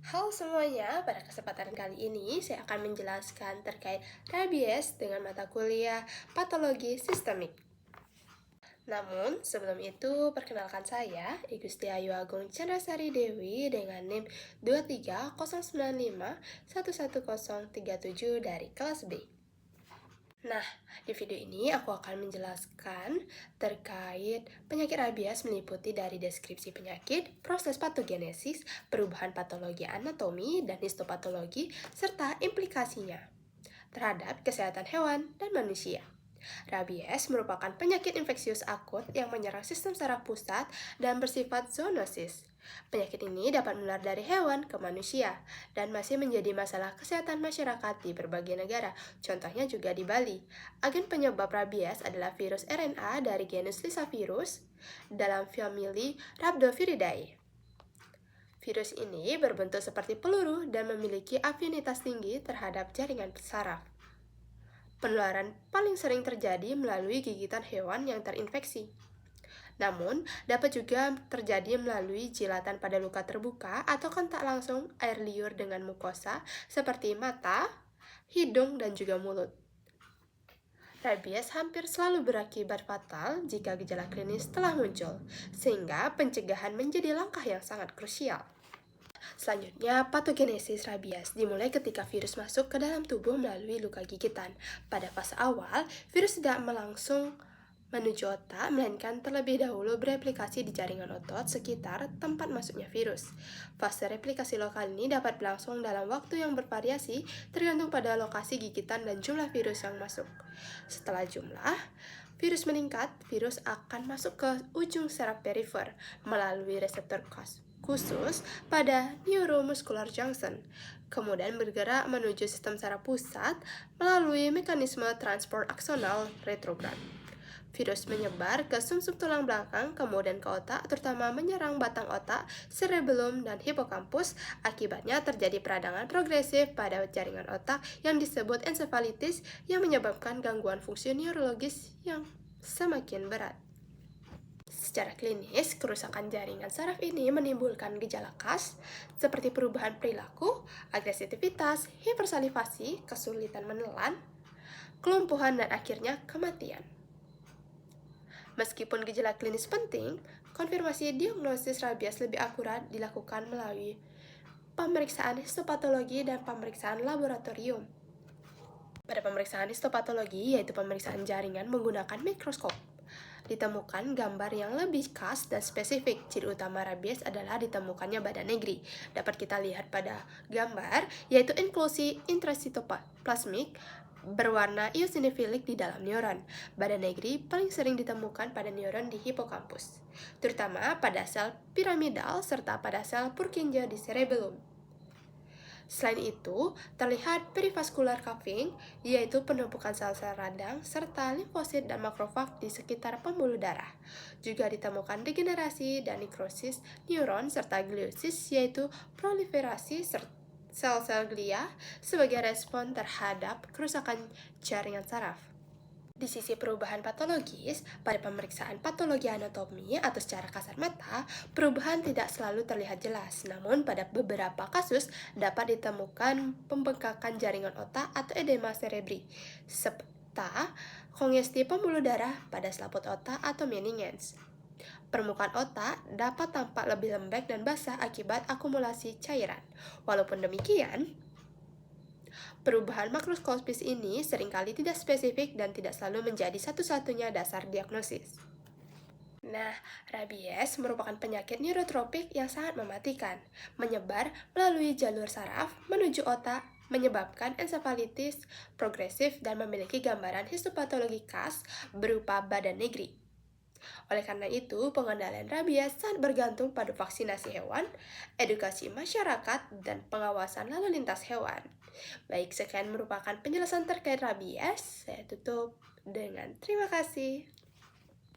Halo semuanya, pada kesempatan kali ini saya akan menjelaskan terkait rabies dengan mata kuliah patologi sistemik. Namun, sebelum itu, perkenalkan saya, I Gusti Ayu Agung Chandrasari Dewi dengan NIM 23095111037 dari kelas B. Nah, di video ini aku akan menjelaskan terkait penyakit rabies meliputi dari deskripsi penyakit, proses patogenesis, perubahan patologi anatomi dan histopatologi, serta implikasinya terhadap kesehatan hewan dan manusia. Rabies merupakan penyakit infeksius akut yang menyerang sistem saraf pusat dan bersifat zoonosis. Penyakit ini dapat menular dari hewan ke manusia dan masih menjadi masalah kesehatan masyarakat di berbagai negara, contohnya juga di Bali. Agen penyebab rabies adalah virus RNA dari genus Lyssavirus dalam famili Rhabdoviridae. Virus ini berbentuk seperti peluru dan memiliki afinitas tinggi terhadap jaringan saraf. Penularan paling sering terjadi melalui gigitan hewan yang terinfeksi. Namun, dapat juga terjadi melalui jilatan pada luka terbuka atau kontak langsung air liur dengan mukosa seperti mata, hidung, dan juga mulut. Rabies hampir selalu berakibat fatal jika gejala klinis telah muncul, sehingga pencegahan menjadi langkah yang sangat krusial. Selanjutnya, patogenesis rabies dimulai ketika virus masuk ke dalam tubuh melalui luka gigitan. Pada fase awal, virus tidak langsung menuju otak, melainkan terlebih dahulu bereplikasi di jaringan otot sekitar tempat masuknya virus. Fase replikasi lokal ini dapat berlangsung dalam waktu yang bervariasi tergantung pada lokasi gigitan dan jumlah virus yang masuk. Setelah jumlah virus meningkat, virus akan masuk ke ujung saraf perifer melalui reseptor khusus pada neuromuscular junction, kemudian bergerak menuju sistem saraf pusat melalui mekanisme transport aksonal retrograd. Virus menyebar ke sumsum tulang belakang, kemudian ke otak, terutama menyerang batang otak, cerebellum, dan hipokampus. Akibatnya terjadi peradangan progresif pada jaringan otak yang disebut ensefalitis yang menyebabkan gangguan fungsi neurologis yang semakin berat. Secara klinis, kerusakan jaringan saraf ini menimbulkan gejala khas seperti perubahan perilaku, agresivitas, hipersalivasi, kesulitan menelan, kelumpuhan, dan akhirnya kematian. Meskipun gejala klinis penting, konfirmasi diagnosis rabies lebih akurat dilakukan melalui pemeriksaan histopatologi dan pemeriksaan laboratorium. Pada pemeriksaan histopatologi, yaitu pemeriksaan jaringan menggunakan mikroskop, ditemukan gambar yang lebih khas dan spesifik. Ciri utama rabies adalah ditemukannya badan negri. Dapat kita lihat pada gambar, yaitu inklusi intrasitoplasmik berwarna eosinofilik di dalam neuron. Badan negri paling sering ditemukan pada neuron di hipokampus, terutama pada sel piramidal serta pada sel Purkinje di cerebellum. Selain itu, terlihat perivascular cuffing, yaitu penumpukan sel-sel radang, serta limfosit dan makrofag di sekitar pembuluh darah. Juga ditemukan degenerasi dan nekrosis neuron serta gliosis, yaitu proliferasi sel-sel glia sebagai respon terhadap kerusakan jaringan saraf. Di sisi perubahan patologis, pada pemeriksaan patologi anatomi atau secara kasat mata, perubahan tidak selalu terlihat jelas. Namun, pada beberapa kasus dapat ditemukan pembengkakan jaringan otak atau edema cerebri, serta kongesti pembuluh darah pada selaput otak atau meninges. Permukaan otak dapat tampak lebih lembek dan basah akibat akumulasi cairan. Walaupun demikian, perubahan makroskopis ini seringkali tidak spesifik dan tidak selalu menjadi satu-satunya dasar diagnosis. Nah, rabies merupakan penyakit neurotropik yang sangat mematikan, menyebar melalui jalur saraf menuju otak, menyebabkan ensefalitis progresif dan memiliki gambaran histopatologi khas berupa badan negri. Oleh karena itu, pengendalian rabies sangat bergantung pada vaksinasi hewan, edukasi masyarakat, dan pengawasan lalu lintas hewan. Baik, sekian merupakan penjelasan terkait rabies. Saya tutup dengan terima kasih.